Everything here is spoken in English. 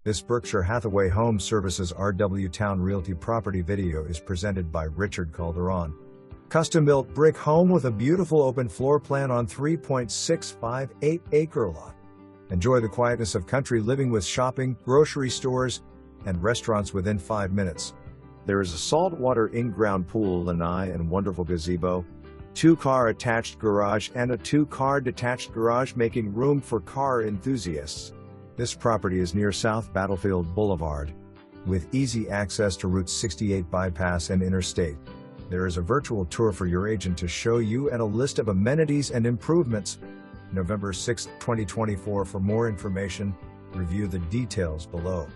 This Berkshire Hathaway HomeServices RW Towne Realty property video is presented by Richard Calderon. Custom-built brick home with a beautiful open floor plan on 3.658 acre lot. Enjoy the quietness of country living with shopping, grocery stores, and restaurants within 5 minutes. There is a saltwater in-ground pool, lanai, and wonderful gazebo. 2-car attached garage and a 2-car detached garage, making room for car enthusiasts. This property is near South Battlefield Boulevard, with easy access to Route 68 Bypass and Interstate. There is a virtual tour for your agent to show you and a list of amenities and improvements. November 6, 2024. For more information, review the details below.